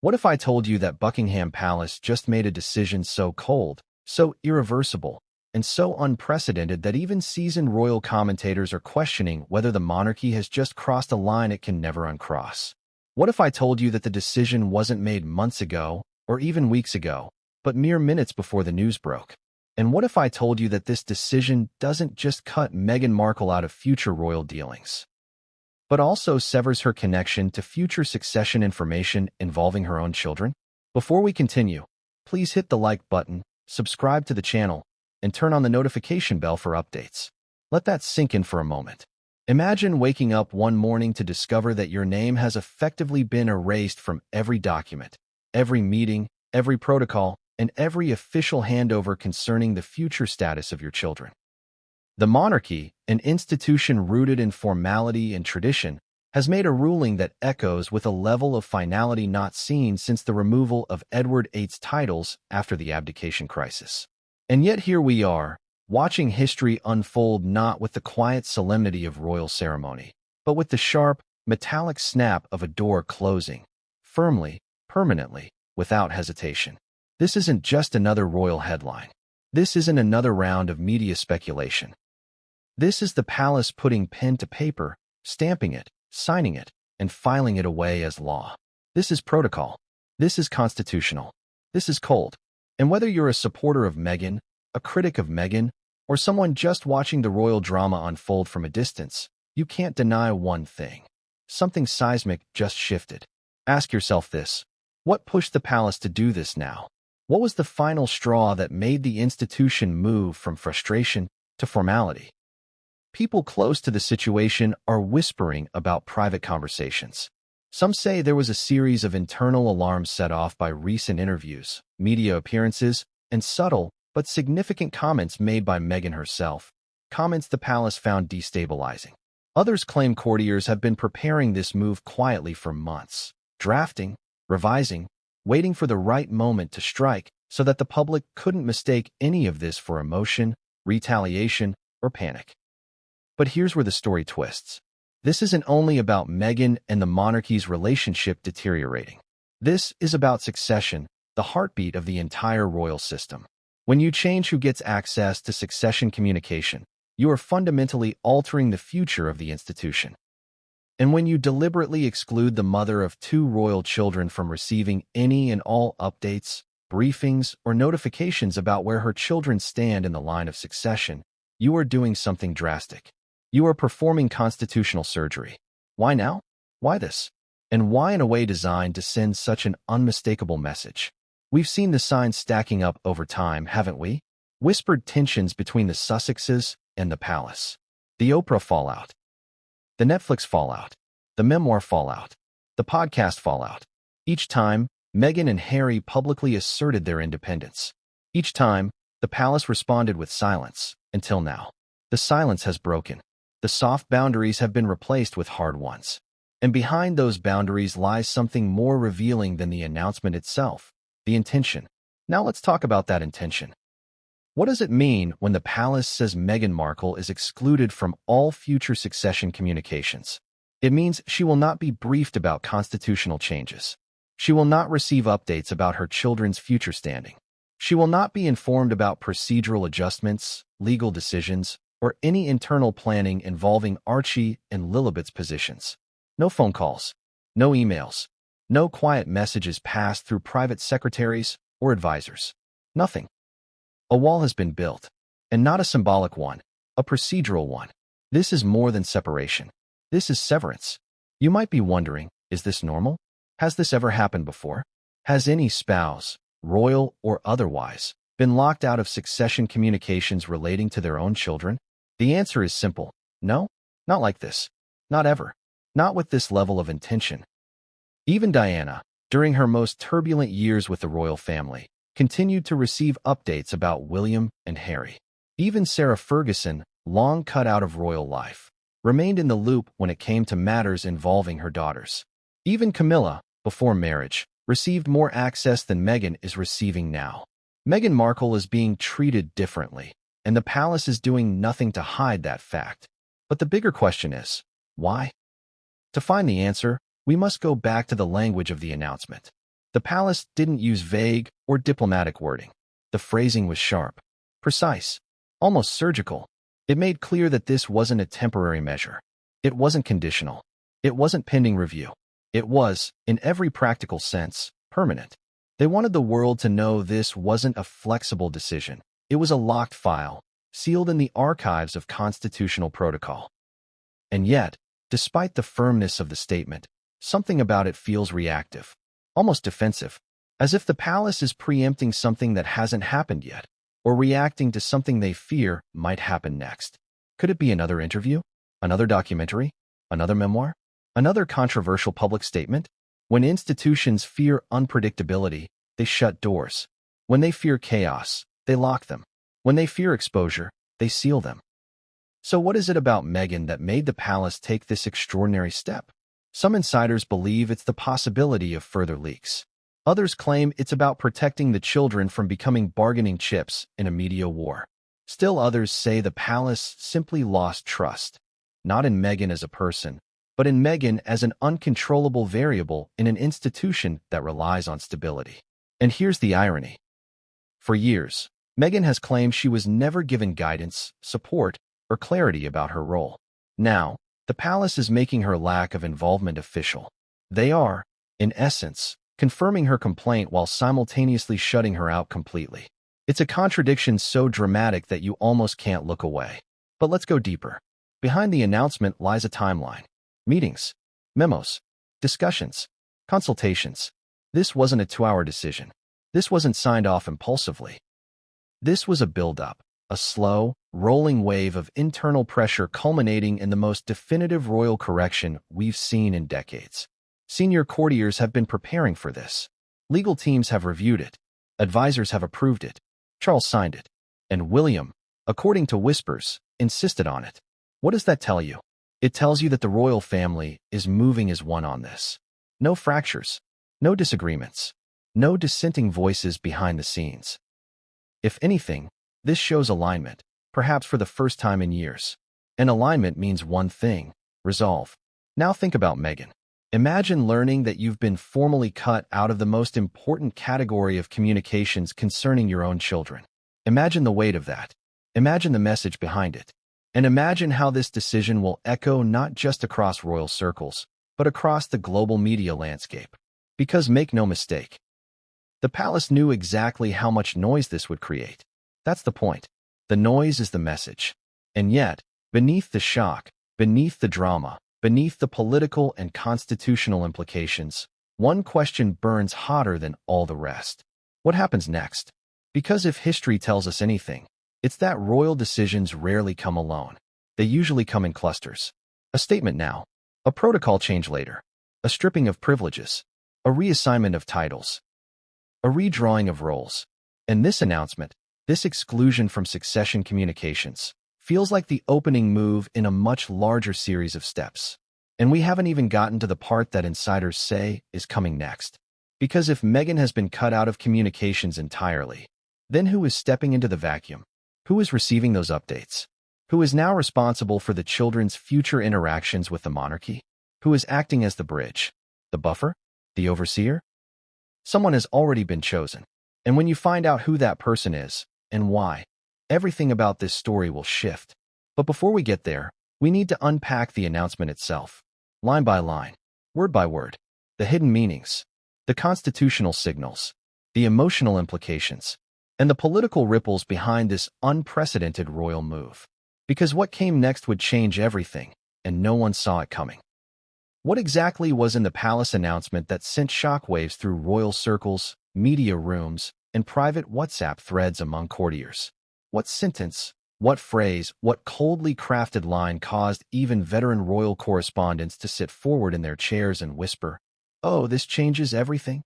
What if I told you that Buckingham Palace just made a decision so cold, so irreversible, and so unprecedented that even seasoned royal commentators are questioning whether the monarchy has just crossed a line it can never uncross? What if I told you that the decision wasn't made months ago, or even weeks ago, but mere minutes before the news broke? And what if I told you that this decision doesn't just cut Meghan Markle out of future royal dealings, but also severs her connection to future succession information involving her own children? Before we continue, please hit the like button, subscribe to the channel, and turn on the notification bell for updates. Let that sink in for a moment. Imagine waking up one morning to discover that your name has effectively been erased from every document, every meeting, every protocol, and every official handover concerning the future status of your children. The monarchy, an institution rooted in formality and tradition, has made a ruling that echoes with a level of finality not seen since the removal of Edward VIII's titles after the abdication crisis. And yet here we are, watching history unfold not with the quiet solemnity of royal ceremony, but with the sharp, metallic snap of a door closing, firmly, permanently, without hesitation. This isn't just another royal headline. This isn't another round of media speculation. This is the palace putting pen to paper, stamping it, signing it, and filing it away as law. This is protocol. This is constitutional. This is cold. And whether you're a supporter of Meghan, a critic of Meghan, or someone just watching the royal drama unfold from a distance, you can't deny one thing. Something seismic just shifted. Ask yourself this: what pushed the palace to do this now? What was the final straw that made the institution move from frustration to formality? People close to the situation are whispering about private conversations. Some say there was a series of internal alarms set off by recent interviews, media appearances, and subtle but significant comments made by Meghan herself, comments the palace found destabilizing. Others claim courtiers have been preparing this move quietly for months, drafting, revising, waiting for the right moment to strike so that the public couldn't mistake any of this for emotion, retaliation, or panic. But here's where the story twists. This isn't only about Meghan and the monarchy's relationship deteriorating. This is about succession, the heartbeat of the entire royal system. When you change who gets access to succession communication, you are fundamentally altering the future of the institution. And when you deliberately exclude the mother of two royal children from receiving any and all updates, briefings, or notifications about where her children stand in the line of succession, you are doing something drastic. You are performing constitutional surgery. Why now? Why this? And why in a way designed to send such an unmistakable message? We've seen the signs stacking up over time, haven't we? Whispered tensions between the Sussexes and the palace. The Oprah fallout. The Netflix fallout. The memoir fallout. The podcast fallout. Each time, Meghan and Harry publicly asserted their independence. Each time, the palace responded with silence, until now. The silence has broken. The soft boundaries have been replaced with hard ones. And behind those boundaries lies something more revealing than the announcement itself: the intention. Now let's talk about that intention. What does it mean when the palace says Meghan Markle is excluded from all future succession communications? It means she will not be briefed about constitutional changes. She will not receive updates about her children's future standing. She will not be informed about procedural adjustments, legal decisions, or any internal planning involving Archie and Lilibet's positions. No phone calls, no emails, no quiet messages passed through private secretaries or advisors. Nothing. A wall has been built, and not a symbolic one, a procedural one. This is more than separation. This is severance. You might be wondering, is this normal? Has this ever happened before? Has any spouse, royal or otherwise, been locked out of succession communications relating to their own children? The answer is simple: no, not like this. Not ever. Not with this level of intention. Even Diana, during her most turbulent years with the royal family, continued to receive updates about William and Harry. Even Sarah Ferguson, long cut out of royal life, remained in the loop when it came to matters involving her daughters. Even Camilla, before marriage, received more access than Meghan is receiving now. Meghan Markle is being treated differently, and the palace is doing nothing to hide that fact. But the bigger question is, why? To find the answer, we must go back to the language of the announcement. The palace didn't use vague or diplomatic wording. The phrasing was sharp, precise, almost surgical. It made clear that this wasn't a temporary measure. It wasn't conditional. It wasn't pending review. It was, in every practical sense, permanent. They wanted the world to know this wasn't a flexible decision. It was a locked file, sealed in the archives of constitutional protocol. And yet, despite the firmness of the statement, something about it feels reactive, almost defensive, as if the palace is preempting something that hasn't happened yet, or reacting to something they fear might happen next. Could it be another interview? Another documentary? Another memoir? Another controversial public statement? When institutions fear unpredictability, they shut doors. When they fear chaos, they lock them. When they fear exposure, they seal them. So what is it about Meghan that made the palace take this extraordinary step? Some insiders believe it's the possibility of further leaks. Others claim it's about protecting the children from becoming bargaining chips in a media war. Still others say the palace simply lost trust, not in Meghan as a person, but in Meghan as an uncontrollable variable in an institution that relies on stability. And here's the irony. For years, Meghan has claimed she was never given guidance, support, or clarity about her role. Now, the palace is making her lack of involvement official. They are, in essence, confirming her complaint while simultaneously shutting her out completely. It's a contradiction so dramatic that you almost can't look away. But let's go deeper. Behind the announcement lies a timeline. Meetings, memos, discussions, consultations. This wasn't a 2-hour decision. This wasn't signed off impulsively. This was a build-up, a slow, rolling wave of internal pressure culminating in the most definitive royal correction we've seen in decades. Senior courtiers have been preparing for this. Legal teams have reviewed it. Advisors have approved it. Charles signed it. And William, according to whispers, insisted on it. What does that tell you? It tells you that the royal family is moving as one on this. No fractures, no disagreements, no dissenting voices behind the scenes. If anything, this shows alignment, perhaps for the first time in years. And alignment means one thing: resolve. Now think about Meghan. Imagine learning that you've been formally cut out of the most important category of communications concerning your own children. Imagine the weight of that. Imagine the message behind it. And imagine how this decision will echo not just across royal circles, but across the global media landscape. Because make no mistake, the palace knew exactly how much noise this would create. That's the point. The noise is the message. And yet, beneath the shock, beneath the drama, beneath the political and constitutional implications, one question burns hotter than all the rest. What happens next? Because if history tells us anything, it's that royal decisions rarely come alone. They usually come in clusters. A statement now, a protocol change later, a stripping of privileges, a reassignment of titles, a redrawing of roles. And this announcement, this exclusion from succession communications, feels like the opening move in a much larger series of steps. And we haven't even gotten to the part that insiders say is coming next. Because if Meghan has been cut out of communications entirely, then who is stepping into the vacuum? Who is receiving those updates? Who is now responsible for the children's future interactions with the monarchy? Who is acting as the bridge? The buffer? The overseer? Someone has already been chosen. And when you find out who that person is, and why, everything about this story will shift. But before we get there, we need to unpack the announcement itself. Line by line, word by word, the hidden meanings, the constitutional signals, the emotional implications, and the political ripples behind this unprecedented royal move. Because what came next would change everything, and no one saw it coming. What exactly was in the palace announcement that sent shockwaves through royal circles, media rooms, and private WhatsApp threads among courtiers? What sentence, what phrase, what coldly crafted line caused even veteran royal correspondents to sit forward in their chairs and whisper, "Oh, this changes everything"?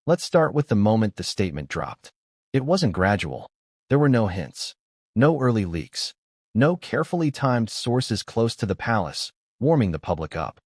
Let's start with the moment the statement dropped. It wasn't gradual. There were no hints, no early leaks, no carefully timed sources close to the palace, warming the public up.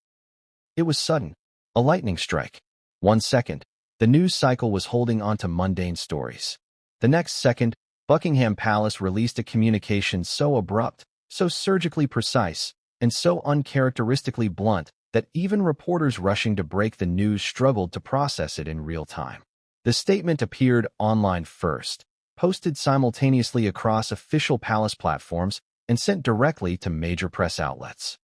It was sudden, a lightning strike. 1 second, the news cycle was holding on to mundane stories. The next second, Buckingham Palace released a communication so abrupt, so surgically precise, and so uncharacteristically blunt that even reporters rushing to break the news struggled to process it in real time. The statement appeared online first, posted simultaneously across official palace platforms, and sent directly to major press outlets.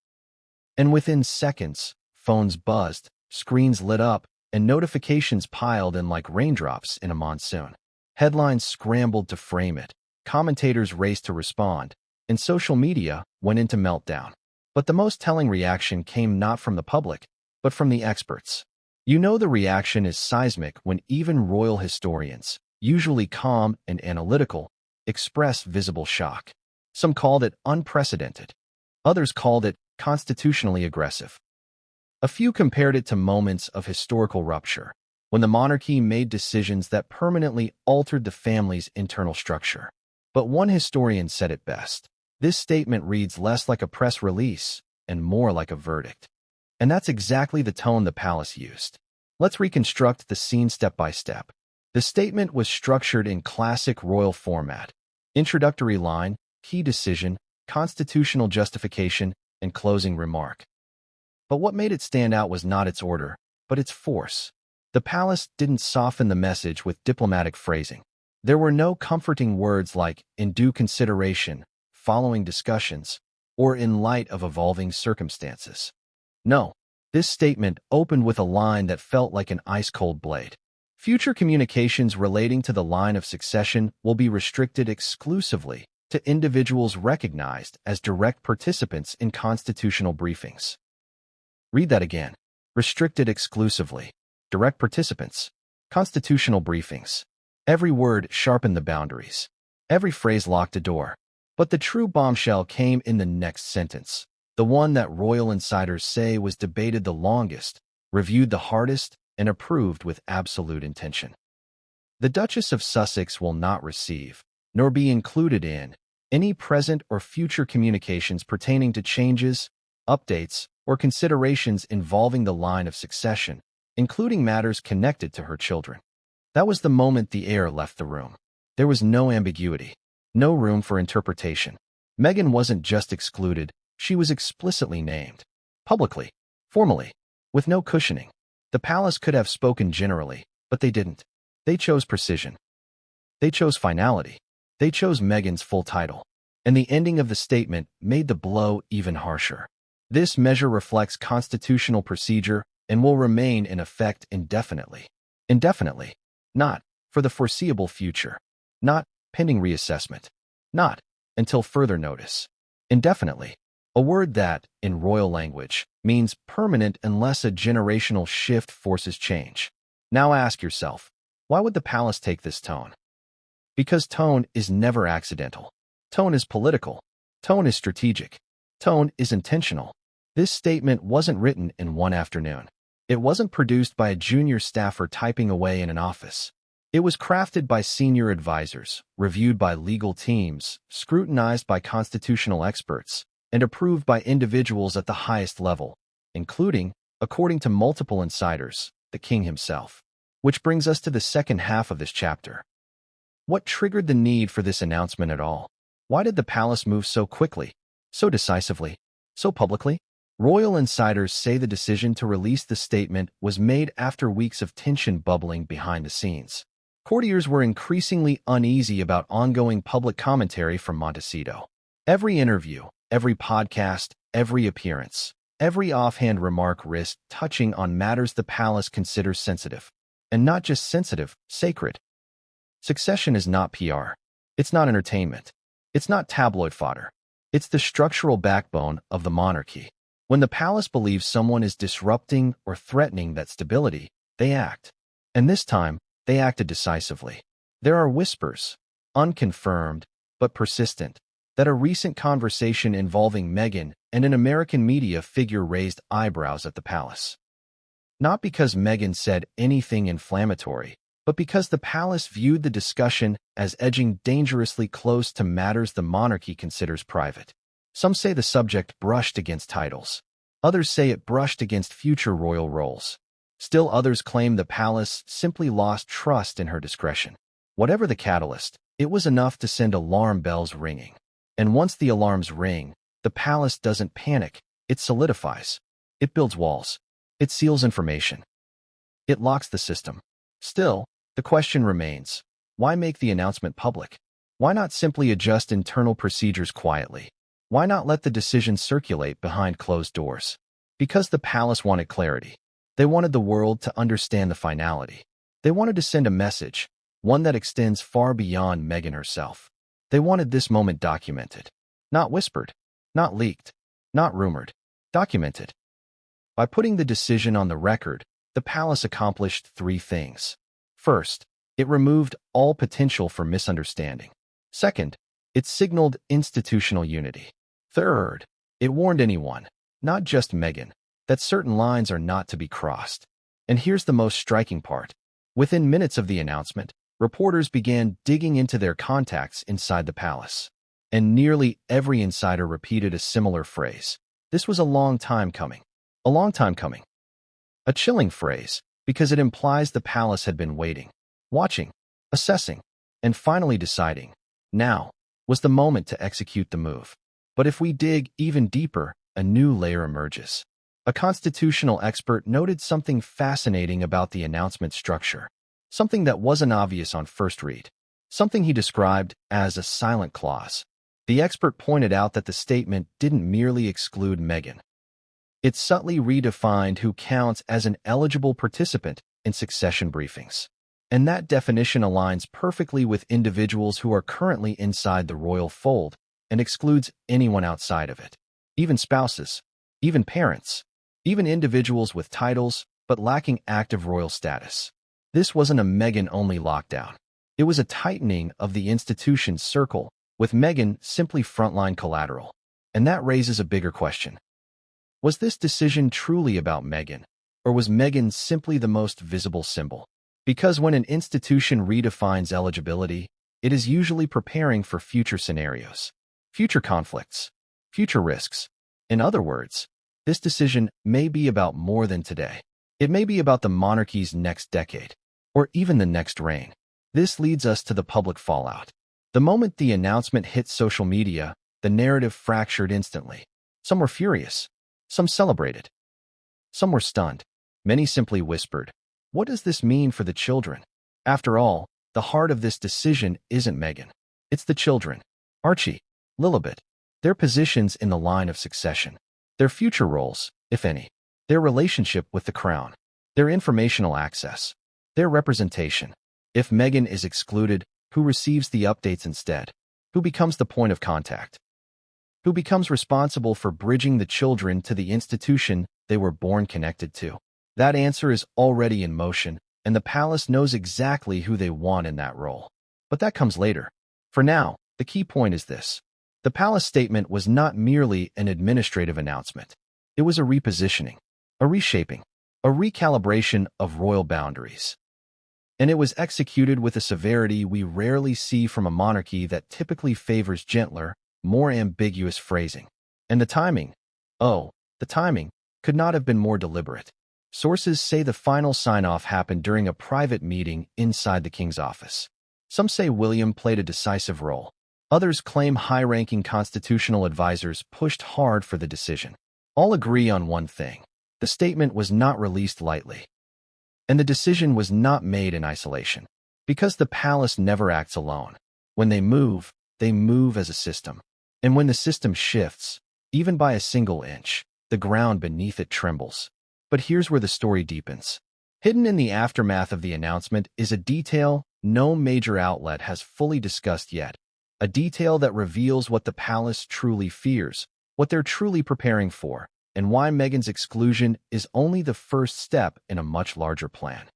And within seconds, phones buzzed, screens lit up, and notifications piled in like raindrops in a monsoon. Headlines scrambled to frame it, commentators raced to respond, and social media went into meltdown. But the most telling reaction came not from the public, but from the experts. You know the reaction is seismic when even royal historians, usually calm and analytical, express visible shock. Some called it unprecedented. Others called it constitutionally aggressive. A few compared it to moments of historical rupture, when the monarchy made decisions that permanently altered the family's internal structure. But one historian said it best. This statement reads less like a press release and more like a verdict. And that's exactly the tone the palace used. Let's reconstruct the scene step by step. The statement was structured in classic royal format. Introductory line, key decision, constitutional justification, and closing remark. But what made it stand out was not its order, but its force. The palace didn't soften the message with diplomatic phrasing. There were no comforting words like "in due consideration," "following discussions," or "in light of evolving circumstances." No, this statement opened with a line that felt like an ice-cold blade. Future communications relating to the line of succession will be restricted exclusively to individuals recognized as direct participants in constitutional briefings. Read that again. Restricted exclusively. Direct participants. Constitutional briefings. Every word sharpened the boundaries. Every phrase locked a door. But the true bombshell came in the next sentence, the one that royal insiders say was debated the longest, reviewed the hardest, and approved with absolute intention. The Duchess of Sussex will not receive, nor be included in, any present or future communications pertaining to changes, updates, or considerations involving the line of succession, including matters connected to her children. That was the moment the heir left the room. There was no ambiguity, no room for interpretation. Meghan wasn't just excluded, she was explicitly named. Publicly, formally, with no cushioning. The palace could have spoken generally, but they didn't. They chose precision. They chose finality. They chose Meghan's full title. And the ending of the statement made the blow even harsher. This measure reflects constitutional procedure and will remain in effect indefinitely. Indefinitely. Not for the foreseeable future. Not pending reassessment. Not until further notice. Indefinitely. A word that, in royal language, means permanent unless a generational shift forces change. Now ask yourself, why would the palace take this tone? Because tone is never accidental. Tone is political. Tone is strategic. Tone is intentional. This statement wasn't written in one afternoon. It wasn't produced by a junior staffer typing away in an office. It was crafted by senior advisors, reviewed by legal teams, scrutinized by constitutional experts, and approved by individuals at the highest level, including, according to multiple insiders, the king himself. Which brings us to the second half of this chapter. What triggered the need for this announcement at all? Why did the palace move so quickly, so decisively, so publicly? Royal insiders say the decision to release the statement was made after weeks of tension bubbling behind the scenes. Courtiers were increasingly uneasy about ongoing public commentary from Montecito. Every interview, every podcast, every appearance, every offhand remark risked touching on matters the palace considers sensitive. And not just sensitive, sacred. Succession is not PR. It's not entertainment. It's not tabloid fodder. It's the structural backbone of the monarchy. When the palace believes someone is disrupting or threatening that stability, they act. And this time, they acted decisively. There are whispers, unconfirmed, but persistent, that a recent conversation involving Meghan and an American media figure raised eyebrows at the palace. Not because Meghan said anything inflammatory, but because the palace viewed the discussion as edging dangerously close to matters the monarchy considers private. Some say the subject brushed against titles. Others say it brushed against future royal roles. Still others claim the palace simply lost trust in her discretion. Whatever the catalyst, it was enough to send alarm bells ringing. And once the alarms ring, the palace doesn't panic, it solidifies. It builds walls. It seals information. It locks the system. Still, the question remains, why make the announcement public? Why not simply adjust internal procedures quietly? Why not let the decision circulate behind closed doors? Because the palace wanted clarity. They wanted the world to understand the finality. They wanted to send a message, one that extends far beyond Meghan herself. They wanted this moment documented. Not whispered, not leaked, not rumored. Documented. By putting the decision on the record, the palace accomplished three things. First, it removed all potential for misunderstanding. Second, it signaled institutional unity. Third, it warned anyone, not just Meghan, that certain lines are not to be crossed. And here's the most striking part. Within minutes of the announcement, reporters began digging into their contacts inside the palace. And nearly every insider repeated a similar phrase. This was a long time coming. A long time coming. A chilling phrase, because it implies the palace had been waiting, watching, assessing, and finally deciding. Now was the moment to execute the move. But if we dig even deeper, a new layer emerges. A constitutional expert noted something fascinating about the announcement structure, something that wasn't obvious on first read, something he described as a silent clause. The expert pointed out that the statement didn't merely exclude Meghan. It subtly redefined who counts as an eligible participant in succession briefings. And that definition aligns perfectly with individuals who are currently inside the royal fold and excludes anyone outside of it. Even spouses, even parents, even individuals with titles but lacking active royal status. This wasn't a Meghan-only lockdown. It was a tightening of the institution's circle, with Meghan simply frontline collateral. And that raises a bigger question. Was this decision truly about Meghan, or was Meghan simply the most visible symbol? Because when an institution redefines eligibility, it is usually preparing for future scenarios, future conflicts, future risks. In other words, this decision may be about more than today. It may be about the monarchy's next decade, or even the next reign. This leads us to the public fallout. The moment the announcement hit social media, the narrative fractured instantly. Some were furious. Some celebrated. Some were stunned. Many simply whispered, "What does this mean for the children?" After all, the heart of this decision isn't Meghan. It's the children. Archie, Lilibet, their positions in the line of succession, their future roles, if any, their relationship with the crown, their informational access, their representation. If Meghan is excluded, who receives the updates instead? Who becomes the point of contact? Who becomes responsible for bridging the children to the institution they were born connected to? That answer is already in motion, and the palace knows exactly who they want in that role. But that comes later. For now, the key point is this. The palace statement was not merely an administrative announcement. It was a repositioning, a reshaping, a recalibration of royal boundaries. And it was executed with a severity we rarely see from a monarchy that typically favors gentler, more ambiguous phrasing. And the timing, the timing, could not have been more deliberate. Sources say the final sign-off happened during a private meeting inside the king's office. Some say William played a decisive role. Others claim high-ranking constitutional advisors pushed hard for the decision. All agree on one thing. The statement was not released lightly. And the decision was not made in isolation. Because the palace never acts alone. When they move as a system. And when the system shifts, even by a single inch, the ground beneath it trembles. But here's where the story deepens. Hidden in the aftermath of the announcement is a detail no major outlet has fully discussed yet. A detail that reveals what the palace truly fears, what they're truly preparing for, and why Meghan's exclusion is only the first step in a much larger plan.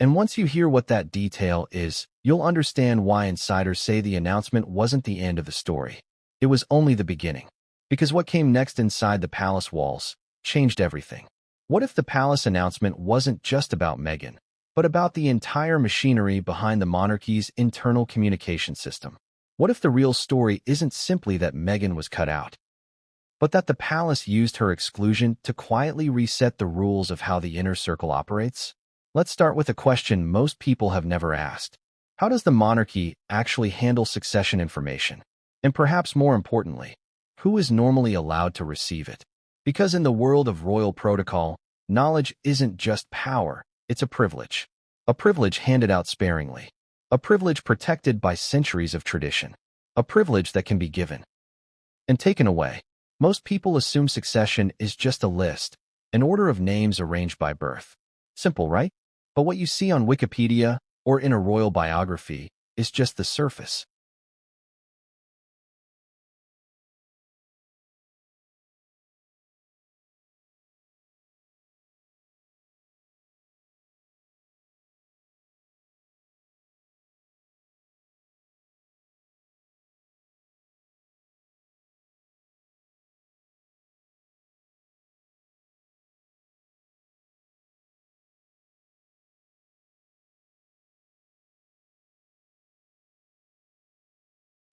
And once you hear what that detail is, you'll understand why insiders say the announcement wasn't the end of the story. It was only the beginning. Because what came next inside the palace walls changed everything. What if the palace announcement wasn't just about Meghan, but about the entire machinery behind the monarchy's internal communication system? What if the real story isn't simply that Meghan was cut out, but that the palace used her exclusion to quietly reset the rules of how the inner circle operates? Let's start with a question most people have never asked. How does the monarchy actually handle succession information? And perhaps more importantly, who is normally allowed to receive it? Because in the world of royal protocol, knowledge isn't just power, it's a privilege. A privilege handed out sparingly. A privilege protected by centuries of tradition. A privilege that can be given and taken away. Most people assume succession is just a list, an order of names arranged by birth. Simple, right? But what you see on Wikipedia or in a royal biography is just the surface.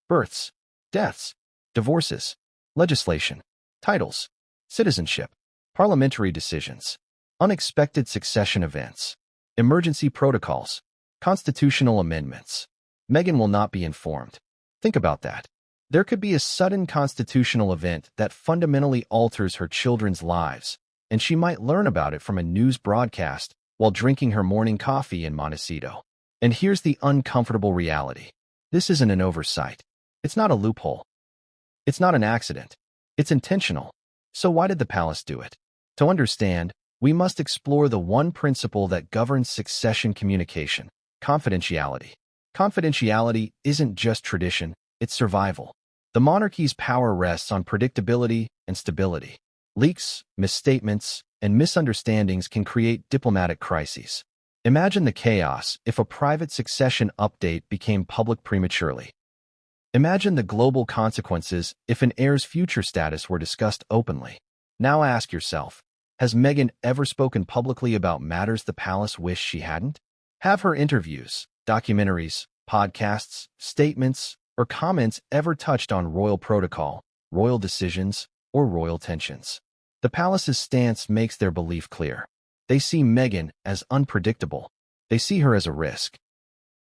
Births, deaths, divorces, legislation, titles, citizenship, parliamentary decisions, unexpected succession events, emergency protocols, constitutional amendments. Meghan will not be informed. Think about that. There could be a sudden constitutional event that fundamentally alters her children's lives, and she might learn about it from a news broadcast while drinking her morning coffee in Montecito. And here's the uncomfortable reality. This isn't an oversight. It's not a loophole. It's not an accident. It's intentional. So why did the palace do it? To understand, we must explore the one principle that governs succession communication: confidentiality. Confidentiality isn't just tradition, it's survival. The monarchy's power rests on predictability and stability. Leaks, misstatements, and misunderstandings can create diplomatic crises. Imagine the chaos if a private succession update became public prematurely. Imagine the global consequences if an heir's future status were discussed openly. Now ask yourself, has Meghan ever spoken publicly about matters the palace wished she hadn't? Have her interviews, documentaries, podcasts, statements, or comments ever touched on royal protocol, royal decisions, or royal tensions? The palace's stance makes their belief clear. They see Meghan as unpredictable. They see her as a risk.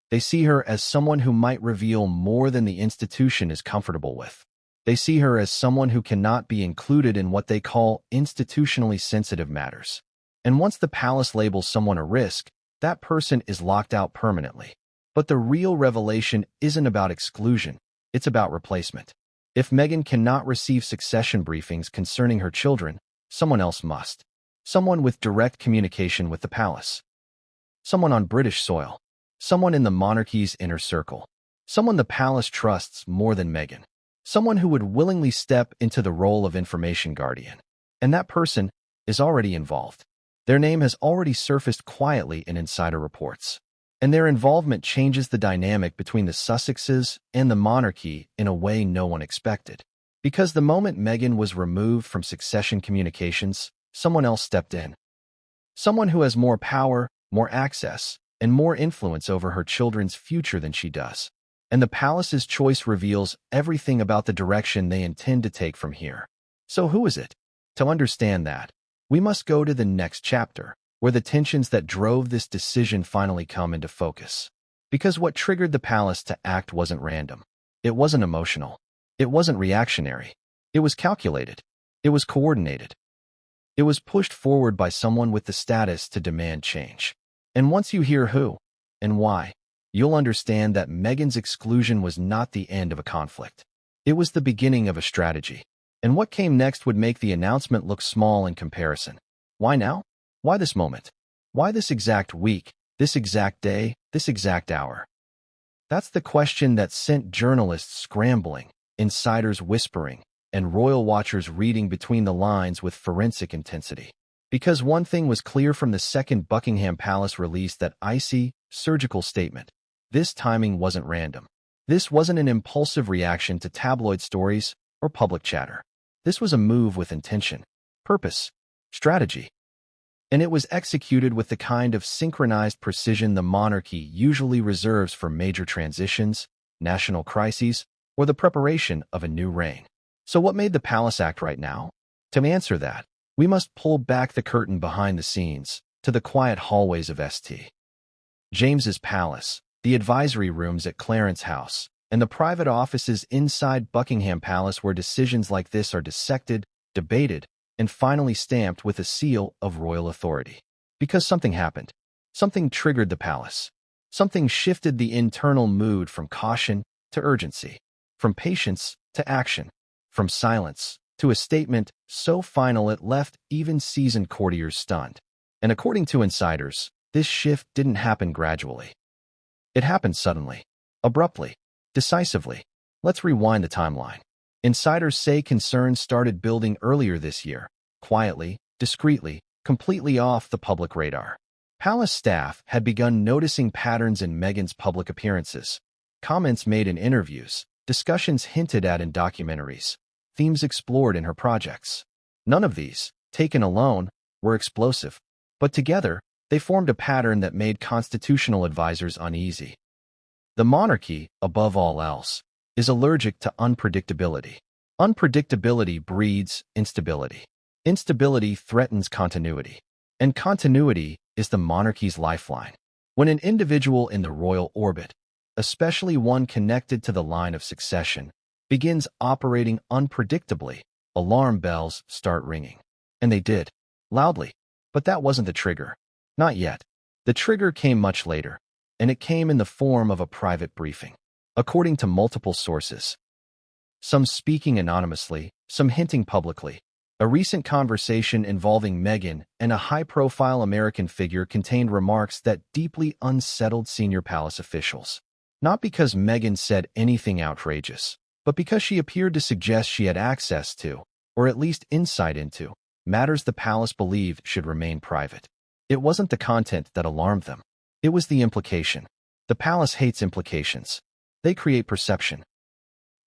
They see her as someone who might reveal more than the institution is comfortable with. They see her as someone who cannot be included in what they call institutionally sensitive matters. And once the palace labels someone a risk, that person is locked out permanently. But the real revelation isn't about exclusion, it's about replacement. If Meghan cannot receive succession briefings concerning her children, someone else must. Someone with direct communication with the palace. Someone on British soil. Someone in the monarchy's inner circle. Someone the palace trusts more than Meghan. Someone who would willingly step into the role of information guardian. And that person is already involved. Their name has already surfaced quietly in insider reports. And their involvement changes the dynamic between the Sussexes and the monarchy in a way no one expected. Because the moment Meghan was removed from succession communications, someone else stepped in. Someone who has more power, more access, and more influence over her children's future than she does. And the palace's choice reveals everything about the direction they intend to take from here. So who is it? To understand that, we must go to the next chapter, where the tensions that drove this decision finally come into focus. Because what triggered the palace to act wasn't random. It wasn't emotional. It wasn't reactionary. It was calculated. It was coordinated. It was pushed forward by someone with the status to demand change. And once you hear who and why, you'll understand that Meghan's exclusion was not the end of a conflict. It was the beginning of a strategy. And what came next would make the announcement look small in comparison. Why now? Why this moment? Why this exact week, this exact day, this exact hour? That's the question that sent journalists scrambling, insiders whispering, and royal watchers reading between the lines with forensic intensity. Because one thing was clear from the second Buckingham Palace released that icy, surgical statement. This timing wasn't random. This wasn't an impulsive reaction to tabloid stories or public chatter. This was a move with intention, purpose, strategy. And it was executed with the kind of synchronized precision the monarchy usually reserves for major transitions, national crises, or the preparation of a new reign. So what made the palace act right now? To answer that, we must pull back the curtain behind the scenes to the quiet hallways of St. James's Palace, the advisory rooms at Clarence House, and the private offices inside Buckingham Palace where decisions like this are dissected, debated, and finally stamped with a seal of royal authority. Because something happened. Something triggered the palace. Something shifted the internal mood from caution to urgency, from patience to action, from silence to a statement so final it left even seasoned courtiers stunned. And according to insiders, this shift didn't happen gradually. It happened suddenly, abruptly, decisively. Let's rewind the timeline. Insiders say concerns started building earlier this year, quietly, discreetly, completely off the public radar. Palace staff had begun noticing patterns in Meghan's public appearances, comments made in interviews, discussions hinted at in documentaries, themes explored in her projects. None of these, taken alone, were explosive, but together, they formed a pattern that made constitutional advisors uneasy. The monarchy, above all else, is allergic to unpredictability. Unpredictability breeds instability. Instability threatens continuity. And continuity is the monarchy's lifeline. When an individual in the royal orbit, especially one connected to the line of succession, begins operating unpredictably, alarm bells start ringing. And they did, loudly. But that wasn't the trigger. Not yet. The trigger came much later, and it came in the form of a private briefing. According to multiple sources, some speaking anonymously, some hinting publicly, a recent conversation involving Meghan and a high-profile American figure contained remarks that deeply unsettled senior palace officials. Not because Meghan said anything outrageous, but because she appeared to suggest she had access to, or at least insight into, matters the palace believed should remain private. It wasn't the content that alarmed them. It was the implication. The palace hates implications. They create perception.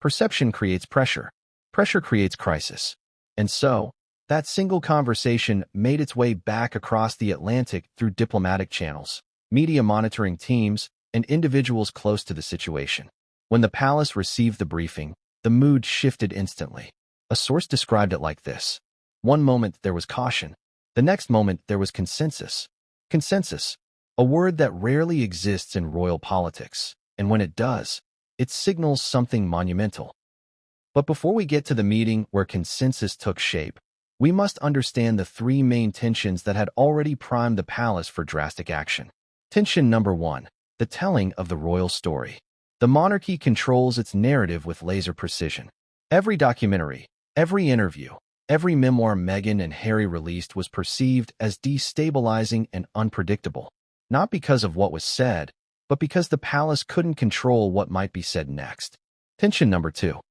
Perception creates pressure. Pressure creates crisis. And so, that single conversation made its way back across the Atlantic through diplomatic channels, media monitoring teams, and individuals close to the situation. When the palace received the briefing, the mood shifted instantly. A source described it like this. One moment there was caution. The next moment there was consensus. Consensus, a word that rarely exists in royal politics, and when it does, it signals something monumental. But before we get to the meeting where consensus took shape, we must understand the three main tensions that had already primed the palace for drastic action. Tension number one, the telling of the royal story. The monarchy controls its narrative with laser precision. Every documentary, every interview, every memoir Meghan and Harry released was perceived as destabilizing and unpredictable, not because of what was said, but because the palace couldn't control what might be said next. Tension number two,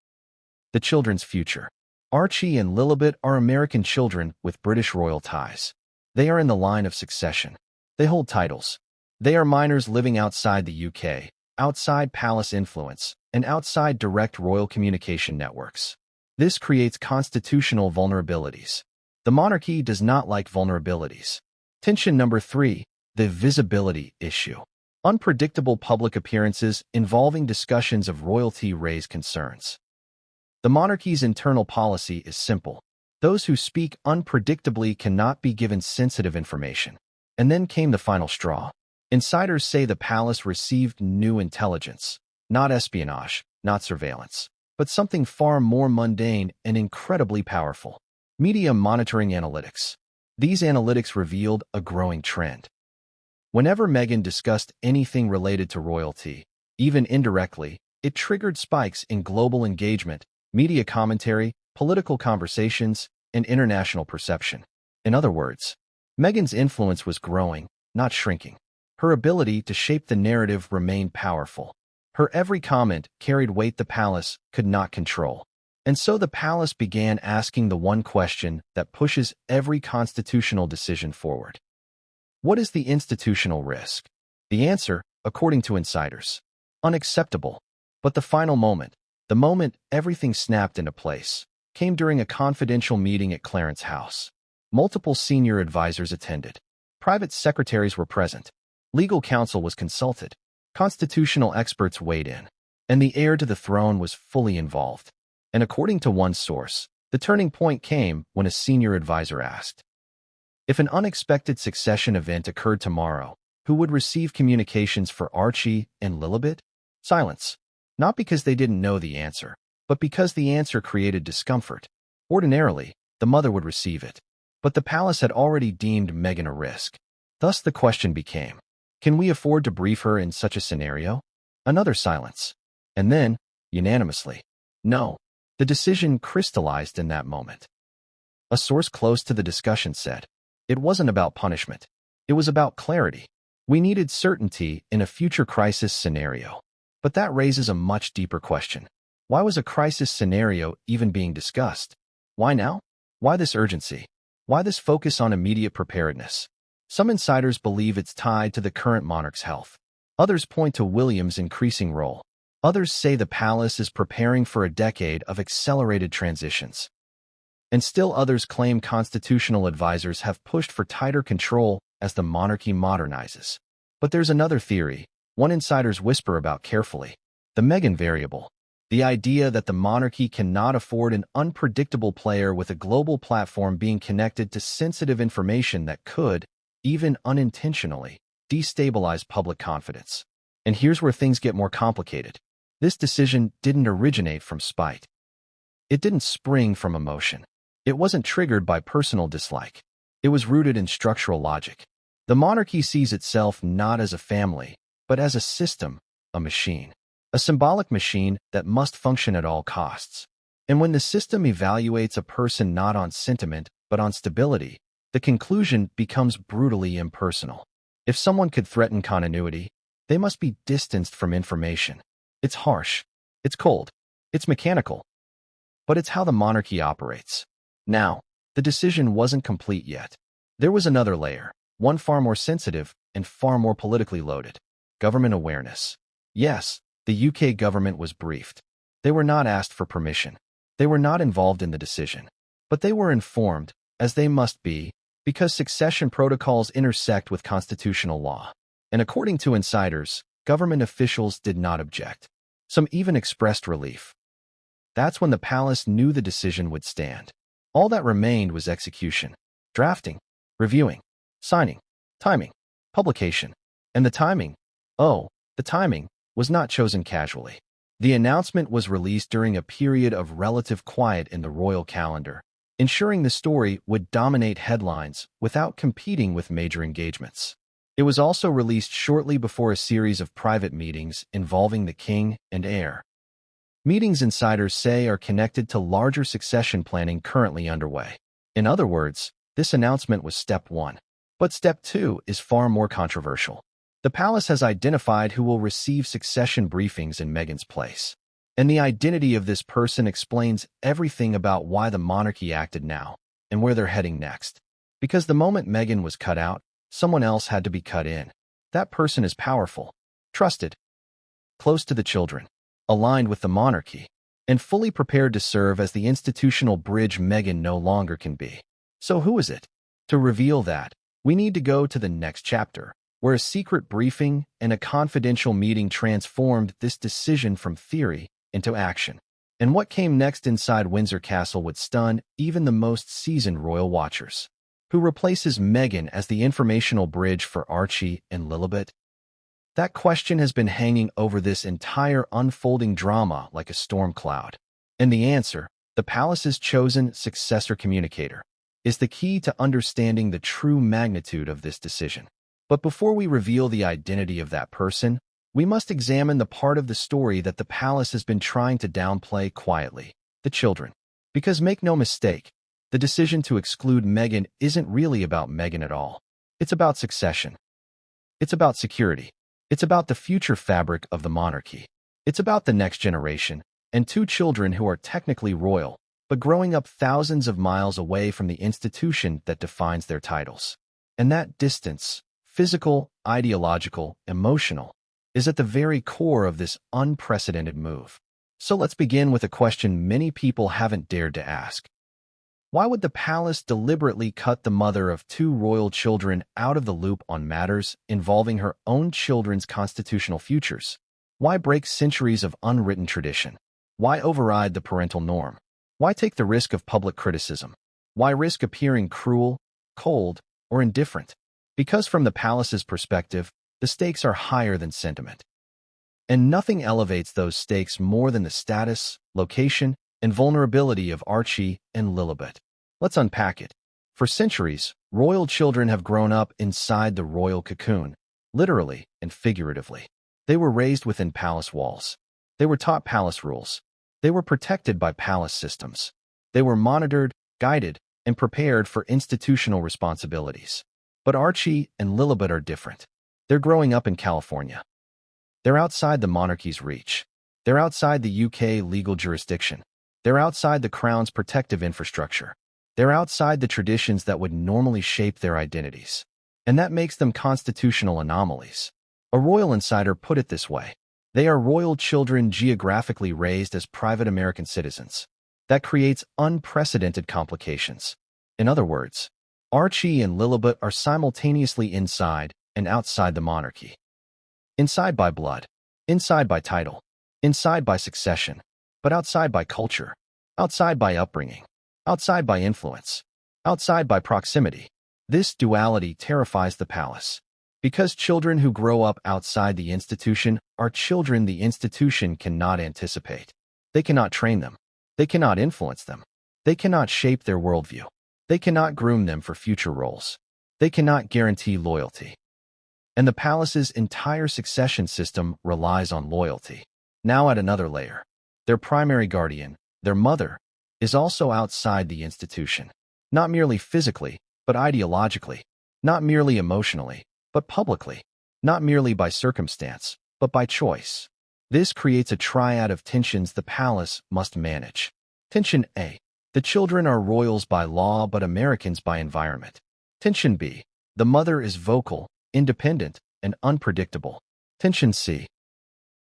the children's future. Archie and Lilibet are American children with British royal ties. They are in the line of succession. They hold titles. They are minors living outside the UK, outside palace influence, and outside direct royal communication networks. This creates constitutional vulnerabilities. The monarchy does not like vulnerabilities. Tension number three, the visibility issue. Unpredictable public appearances involving discussions of royalty raise concerns. The monarchy's internal policy is simple. Those who speak unpredictably cannot be given sensitive information. And then came the final straw. Insiders say the palace received new intelligence, not espionage, not surveillance, but something far more mundane and incredibly powerful. Media monitoring analytics. These analytics revealed a growing trend. Whenever Meghan discussed anything related to royalty, even indirectly, it triggered spikes in global engagement, media commentary, political conversations, and international perception. In other words, Meghan's influence was growing, not shrinking. Her ability to shape the narrative remained powerful. Her every comment carried weight the palace could not control. And so the palace began asking the one question that pushes every constitutional decision forward. What is the institutional risk? The answer, according to insiders, unacceptable. But the final moment, the moment everything snapped into place, came during a confidential meeting at Clarence House. Multiple senior advisors attended. Private secretaries were present. Legal counsel was consulted. Constitutional experts weighed in. And the heir to the throne was fully involved. And according to one source, the turning point came when a senior advisor asked, if an unexpected succession event occurred tomorrow, who would receive communications for Archie and Lilibet? Silence. Not because they didn't know the answer, but because the answer created discomfort. Ordinarily, the mother would receive it. But the palace had already deemed Meghan a risk. Thus the question became, can we afford to brief her in such a scenario? Another silence. And then, unanimously, no. The decision crystallized in that moment. A source close to the discussion said, it wasn't about punishment. It was about clarity. We needed certainty in a future crisis scenario. But that raises a much deeper question. Why was a crisis scenario even being discussed? Why now? Why this urgency? Why this focus on immediate preparedness? Some insiders believe it's tied to the current monarch's health. Others point to William's increasing role. Others say the palace is preparing for a decade of accelerated transitions. And still others claim constitutional advisors have pushed for tighter control as the monarchy modernizes. But there's another theory, one insiders whisper about carefully, the Meghan variable. The idea that the monarchy cannot afford an unpredictable player with a global platform being connected to sensitive information that could, even unintentionally, destabilize public confidence. And here's where things get more complicated. This decision didn't originate from spite. It didn't spring from emotion. It wasn't triggered by personal dislike. It was rooted in structural logic. The monarchy sees itself not as a family, but as a system, a machine. A symbolic machine that must function at all costs. And when the system evaluates a person not on sentiment, but on stability, the conclusion becomes brutally impersonal. If someone could threaten continuity, they must be distanced from information. It's harsh. It's cold. It's mechanical. But it's how the monarchy operates. Now, the decision wasn't complete yet. There was another layer, one far more sensitive and far more politically loaded. Government awareness. Yes, the UK government was briefed. They were not asked for permission. They were not involved in the decision. But they were informed, as they must be, because succession protocols intersect with constitutional law. And according to insiders, government officials did not object. Some even expressed relief. That's when the palace knew the decision would stand. All that remained was execution, drafting, reviewing, signing, timing, publication. And the timing, the timing, was not chosen casually. The announcement was released during a period of relative quiet in the royal calendar, ensuring the story would dominate headlines without competing with major engagements. It was also released shortly before a series of private meetings involving the king and heir. Meetings insiders say are connected to larger succession planning currently underway. In other words, this announcement was step one. But step two is far more controversial. The palace has identified who will receive succession briefings in Meghan's place. And the identity of this person explains everything about why the monarchy acted now and where they're heading next. Because the moment Meghan was cut out, someone else had to be cut in. That person is powerful, trusted, close to the children, aligned with the monarchy, and fully prepared to serve as the institutional bridge Meghan no longer can be. So who is it? To reveal that, we need to go to the next chapter, where a secret briefing and a confidential meeting transformed this decision from theory into action. And what came next inside Windsor Castle would stun even the most seasoned royal watchers. Who replaces Meghan as the informational bridge for Archie and Lilibet? That question has been hanging over this entire unfolding drama like a storm cloud. And the answer, the palace's chosen successor communicator, is the key to understanding the true magnitude of this decision. But before we reveal the identity of that person, we must examine the part of the story that the palace has been trying to downplay quietly, the children. Because make no mistake, the decision to exclude Meghan isn't really about Meghan at all. It's about succession. It's about security. It's about the future fabric of the monarchy. It's about the next generation, and two children who are technically royal, but growing up thousands of miles away from the institution that defines their titles. And that distance, physical, ideological, emotional, is at the very core of this unprecedented move. So let's begin with a question many people haven't dared to ask. Why would the palace deliberately cut the mother of two royal children out of the loop on matters involving her own children's constitutional futures? Why break centuries of unwritten tradition? Why override the parental norm? Why take the risk of public criticism? Why risk appearing cruel, cold, or indifferent? Because from the palace's perspective, the stakes are higher than sentiment. And nothing elevates those stakes more than the status, location, and vulnerability of Archie and Lilibet. Let's unpack it. For centuries, royal children have grown up inside the royal cocoon, literally and figuratively. They were raised within palace walls. They were taught palace rules. They were protected by palace systems. They were monitored, guided, and prepared for institutional responsibilities. But Archie and Lilibet are different. They're growing up in California. They're outside the monarchy's reach. They're outside the UK legal jurisdiction. They're outside the Crown's protective infrastructure. They're outside the traditions that would normally shape their identities. And that makes them constitutional anomalies. A royal insider put it this way: they are royal children geographically raised as private American citizens. That creates unprecedented complications. In other words, Archie and Lilibet are simultaneously inside and outside the monarchy. Inside by blood, inside by title, inside by succession, but outside by culture, outside by upbringing, outside by influence, outside by proximity. This duality terrifies the palace. Because children who grow up outside the institution are children the institution cannot anticipate. They cannot train them. They cannot influence them. They cannot shape their worldview. They cannot groom them for future roles. They cannot guarantee loyalty. And the palace's entire succession system relies on loyalty. Now at another layer. Their primary guardian, their mother, is also outside the institution. Not merely physically, but ideologically. Not merely emotionally, but publicly. Not merely by circumstance, but by choice. This creates a triad of tensions the palace must manage. Tension A: the children are royals by law but Americans by environment. Tension B: the mother is vocal, independent, and unpredictable. Tension C: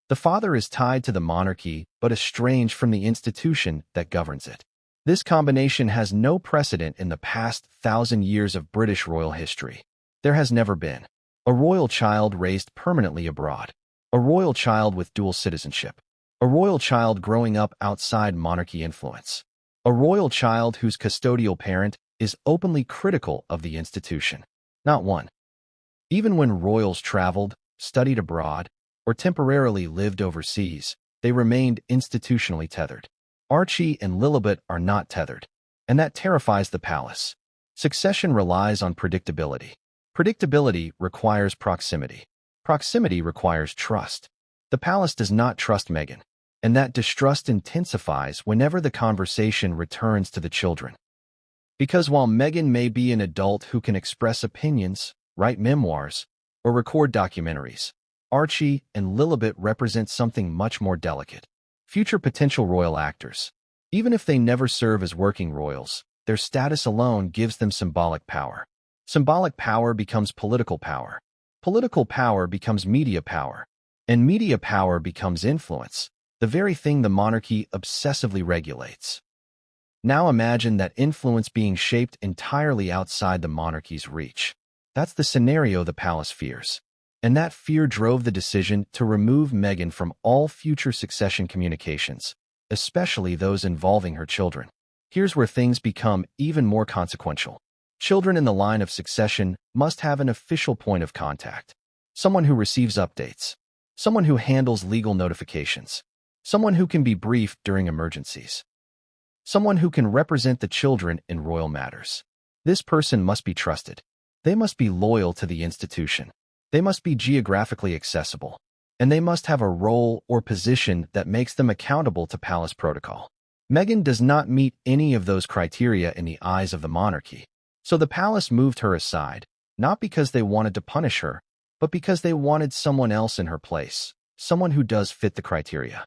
the father is tied to the monarchy but estranged from the institution that governs it. This combination has no precedent in the past 1,000 years of British royal history. There has never been a royal child raised permanently abroad, a royal child with dual citizenship, a royal child growing up outside monarchy influence, a royal child whose custodial parent is openly critical of the institution. Not one. Even when royals traveled, studied abroad, or temporarily lived overseas, they remained institutionally tethered. Archie and Lilibet are not tethered, and that terrifies the palace. Succession relies on predictability. Predictability requires proximity. Proximity requires trust. The palace does not trust Meghan, and that distrust intensifies whenever the conversation returns to the children. Because while Meghan may be an adult who can express opinions, write memoirs, or record documentaries, Archie and Lilibet represent something much more delicate. Future potential royal actors. Even if they never serve as working royals, their status alone gives them symbolic power. Symbolic power becomes political power. Political power becomes media power. And media power becomes influence, the very thing the monarchy obsessively regulates. Now imagine that influence being shaped entirely outside the monarchy's reach. That's the scenario the palace fears. And that fear drove the decision to remove Meghan from all future succession communications, especially those involving her children. Here's where things become even more consequential. Children in the line of succession must have an official point of contact. Someone who receives updates. Someone who handles legal notifications. Someone who can be briefed during emergencies. Someone who can represent the children in royal matters. This person must be trusted. They must be loyal to the institution. They must be geographically accessible. And they must have a role or position that makes them accountable to palace protocol. Meghan does not meet any of those criteria in the eyes of the monarchy. So the palace moved her aside, not because they wanted to punish her, but because they wanted someone else in her place, someone who does fit the criteria.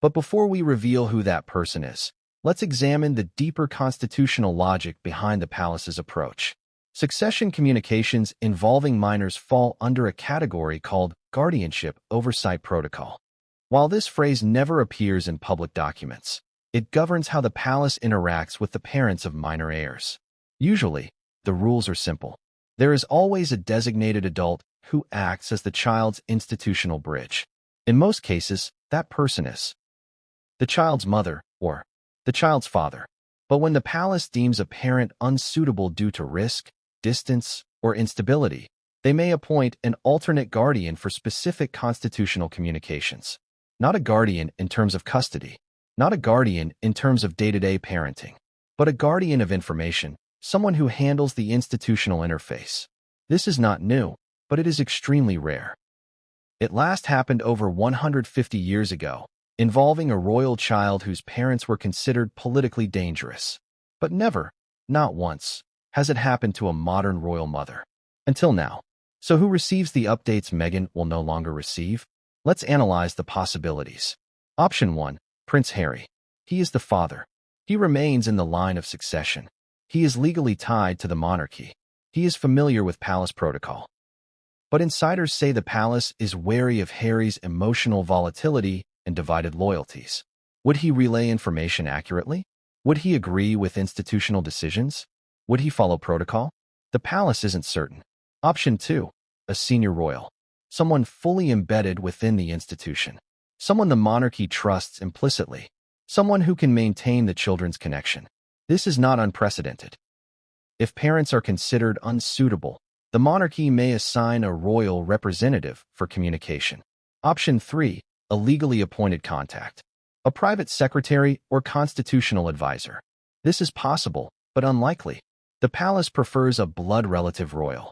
But before we reveal who that person is, let's examine the deeper constitutional logic behind the palace's approach. Succession communications involving minors fall under a category called guardianship oversight protocol. While this phrase never appears in public documents, it governs how the palace interacts with the parents of minor heirs. Usually, the rules are simple. There is always a designated adult who acts as the child's institutional bridge. In most cases, that person is the child's mother or the child's father. But when the palace deems a parent unsuitable due to risk, distance, or instability, they may appoint an alternate guardian for specific constitutional communications. Not a guardian in terms of custody, not a guardian in terms of day-to-day parenting, but a guardian of information, someone who handles the institutional interface. This is not new, but it is extremely rare. It last happened over 150 years ago, involving a royal child whose parents were considered politically dangerous. But never, not once, has it happened to a modern royal mother. Until now. So who receives the updates Meghan will no longer receive? Let's analyze the possibilities. Option 1. Prince Harry. He is the father. He remains in the line of succession. He is legally tied to the monarchy. He is familiar with palace protocol. But insiders say the palace is wary of Harry's emotional volatility and divided loyalties. Would he relay information accurately? Would he agree with institutional decisions? Would he follow protocol? The palace isn't certain. Option 2. A senior royal. Someone fully embedded within the institution. Someone the monarchy trusts implicitly. Someone who can maintain the children's connection. This is not unprecedented. If parents are considered unsuitable, the monarchy may assign a royal representative for communication. Option 3. A legally appointed contact. A private secretary or constitutional advisor. This is possible, but unlikely. The palace prefers a blood relative royal.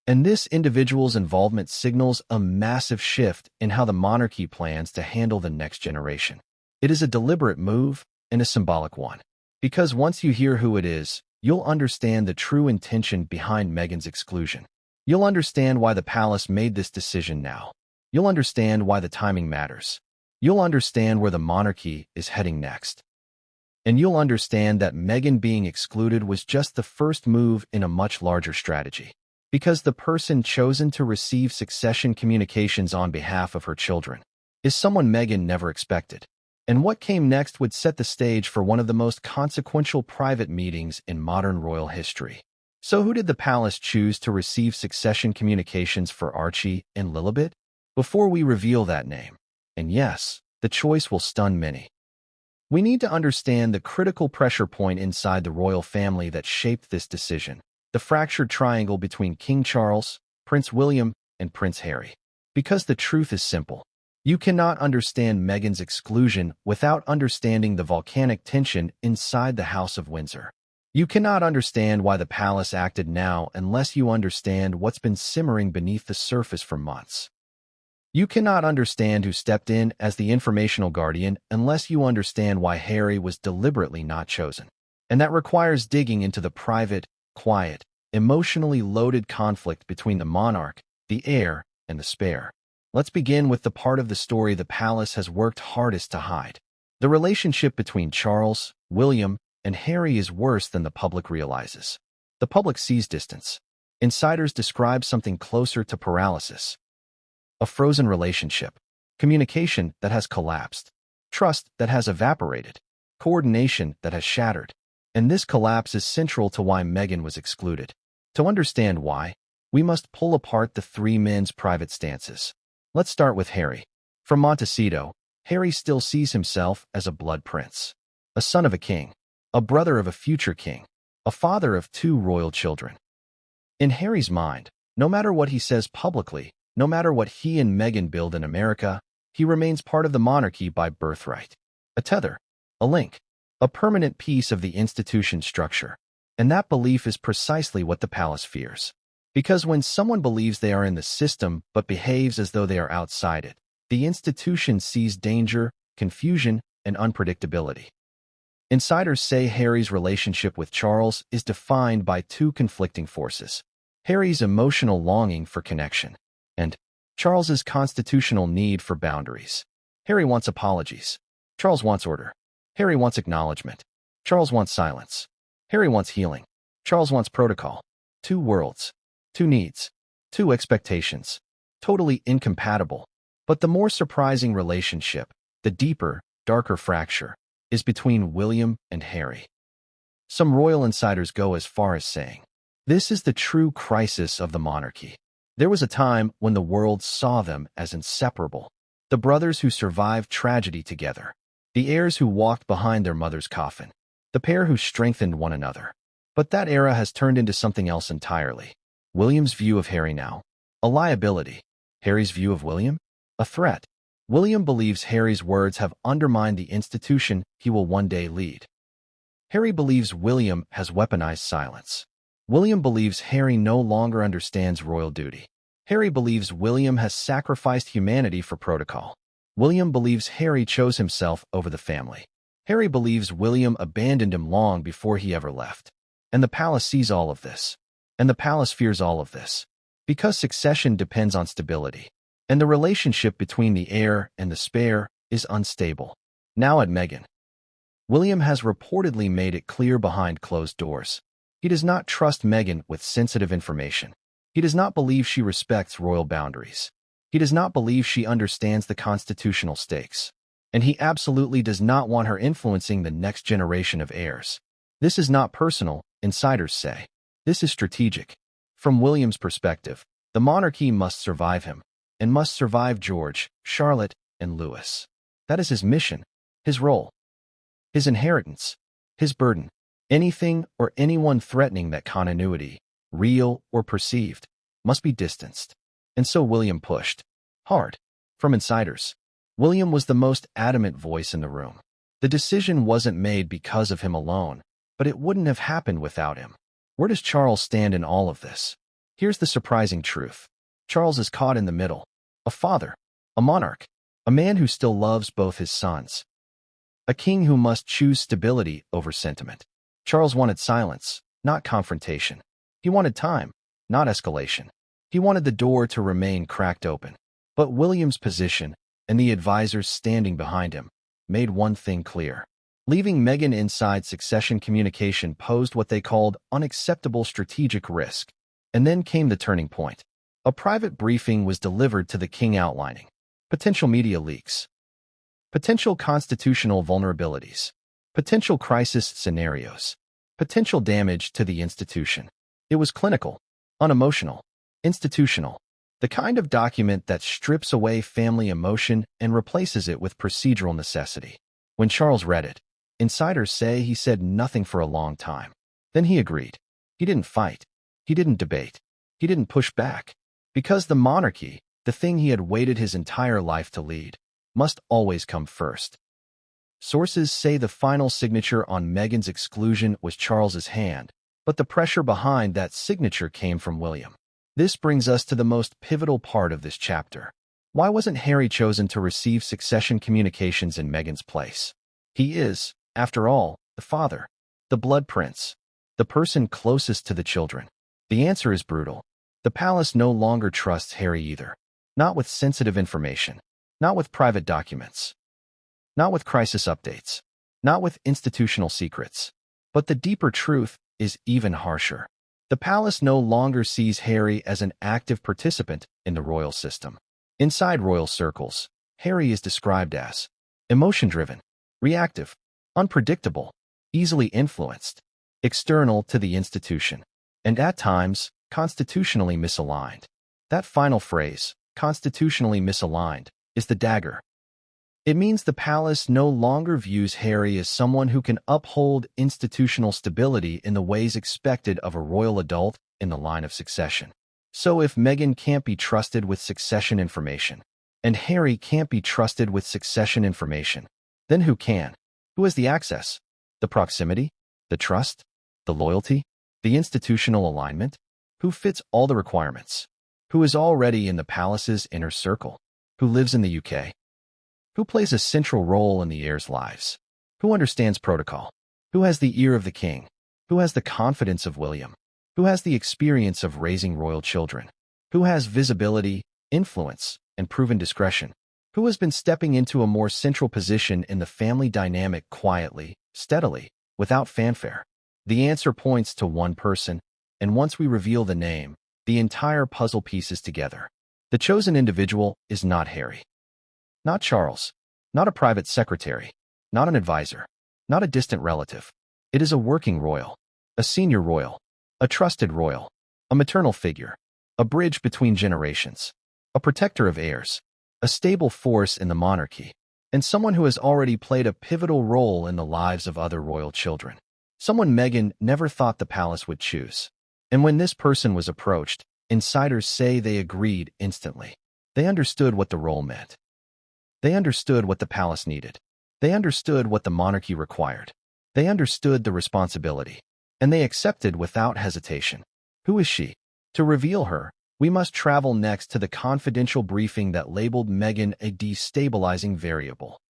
And this individual's involvement signals a massive shift in how the monarchy plans to handle the next generation. It is a deliberate move and a symbolic one. Because once you hear who it is, you'll understand the true intention behind Meghan's exclusion. You'll understand why the palace made this decision now. You'll understand why the timing matters. You'll understand where the monarchy is heading next. And you'll understand that Meghan being excluded was just the first move in a much larger strategy. Because the person chosen to receive succession communications on behalf of her children is someone Meghan never expected. And what came next would set the stage for one of the most consequential private meetings in modern royal history. So who did the palace choose to receive succession communications for Archie and Lilibet? Before we reveal that name, and yes, the choice will stun many, we need to understand the critical pressure point inside the royal family that shaped this decision. The fractured triangle between King Charles, Prince William, and Prince Harry. Because the truth is simple. You cannot understand Meghan's exclusion without understanding the volcanic tension inside the House of Windsor. You cannot understand why the palace acted now unless you understand what's been simmering beneath the surface for months. You cannot understand who stepped in as the informational guardian unless you understand why Harry was deliberately not chosen. And that requires digging into the private, quiet, emotionally loaded conflict between the monarch, the heir, and the spare. Let's begin with the part of the story the palace has worked hardest to hide. The relationship between Charles, William, and Harry is worse than the public realizes. The public sees distance. Insiders describe something closer to paralysis. A frozen relationship. Communication that has collapsed. Trust that has evaporated. Coordination that has shattered. And this collapse is central to why Meghan was excluded. To understand why, we must pull apart the three men's private stances. Let's start with Harry. From Montecito, Harry still sees himself as a blood prince, a son of a king, a brother of a future king, a father of two royal children. In Harry's mind, no matter what he says publicly, no matter what he and Meghan build in America, he remains part of the monarchy by birthright. A tether, a link. A permanent piece of the institution's structure. And that belief is precisely what the palace fears. Because when someone believes they are in the system but behaves as though they are outside it, the institution sees danger, confusion, and unpredictability. Insiders say Harry's relationship with Charles is defined by two conflicting forces. Harry's emotional longing for connection, and Charles's constitutional need for boundaries. Harry wants apologies. Charles wants order. Harry wants acknowledgement. Charles wants silence. Harry wants healing. Charles wants protocol. Two worlds. Two needs. Two expectations. Totally incompatible. But the more surprising relationship, the deeper, darker fracture, is between William and Harry. Some royal insiders go as far as saying, "This is the true crisis of the monarchy." There was a time when the world saw them as inseparable. The brothers who survived tragedy together. The heirs who walked behind their mother's coffin. The pair who strengthened one another. But that era has turned into something else entirely. William's view of Harry now. A liability. Harry's view of William? A threat. William believes Harry's words have undermined the institution he will one day lead. Harry believes William has weaponized silence. William believes Harry no longer understands royal duty. Harry believes William has sacrificed humanity for protocol. William believes Harry chose himself over the family. Harry believes William abandoned him long before he ever left. And the palace sees all of this. And the palace fears all of this. Because succession depends on stability. And the relationship between the heir and the spare is unstable. Now at Meghan. William has reportedly made it clear behind closed doors. He does not trust Meghan with sensitive information. He does not believe she respects royal boundaries. He does not believe she understands the constitutional stakes. And he absolutely does not want her influencing the next generation of heirs. This is not personal, insiders say. This is strategic. From William's perspective, the monarchy must survive him, and must survive George, Charlotte, and Louis. That is his mission, his role, his inheritance, his burden. Anything or anyone threatening that continuity, real or perceived, must be distanced. And so William pushed hard. From insiders, William was the most adamant voice in the room. The decision wasn't made because of him alone, but it wouldn't have happened without him. Where does Charles stand in all of this? Here's the surprising truth. Charles is caught in the middle. A father, a monarch, a man who still loves both his sons. A king who must choose stability over sentiment. Charles wanted silence, not confrontation. He wanted time, not escalation. He wanted the door to remain cracked open. But William's position, and the advisors standing behind him, made one thing clear. Leaving Meghan inside succession communication posed what they called unacceptable strategic risk. And then came the turning point. A private briefing was delivered to the king outlining potential media leaks, potential constitutional vulnerabilities, potential crisis scenarios, potential damage to the institution. It was clinical, unemotional, institutional, the kind of document that strips away family emotion and replaces it with procedural necessity. When Charles read it, insiders say he said nothing for a long time. Then he agreed. He didn't fight. He didn't debate. He didn't push back. Because the monarchy, the thing he had waited his entire life to lead, must always come first. Sources say the final signature on Meghan's exclusion was Charles's hand, but the pressure behind that signature came from William. This brings us to the most pivotal part of this chapter. Why wasn't Harry chosen to receive succession communications in Meghan's place? He is, after all, the father, the blood prince, the person closest to the children. The answer is brutal. The palace no longer trusts Harry either. Not with sensitive information. Not with private documents. Not with crisis updates. Not with institutional secrets. But the deeper truth is even harsher. The palace no longer sees Harry as an active participant in the royal system. Inside royal circles, Harry is described as emotion-driven, reactive, unpredictable, easily influenced, external to the institution, and at times, constitutionally misaligned. That final phrase, constitutionally misaligned, is the dagger. It means the palace no longer views Harry as someone who can uphold institutional stability in the ways expected of a royal adult in the line of succession. So if Meghan can't be trusted with succession information, and Harry can't be trusted with succession information, then who can? Who has the access? The proximity? The trust? The loyalty? The institutional alignment? Who fits all the requirements? Who is already in the palace's inner circle? Who lives in the UK? Who plays a central role in the heirs' lives? Who understands protocol? Who has the ear of the king? Who has the confidence of William? Who has the experience of raising royal children? Who has visibility, influence, and proven discretion? Who has been stepping into a more central position in the family dynamic quietly, steadily, without fanfare? The answer points to one person, and once we reveal the name, the entire puzzle pieces together. The chosen individual is not Harry. Not Charles, not a private secretary, not an advisor, not a distant relative. It is a working royal, a senior royal, a trusted royal, a maternal figure, a bridge between generations, a protector of heirs, a stable force in the monarchy, and someone who has already played a pivotal role in the lives of other royal children. Someone Meghan never thought the palace would choose. And when this person was approached, insiders say they agreed instantly. They understood what the role meant. They understood what the palace needed. They understood what the monarchy required. They understood the responsibility. And they accepted without hesitation. Who is she? To reveal her, we must travel next to the confidential briefing that labeled Meghan a destabilizing variable.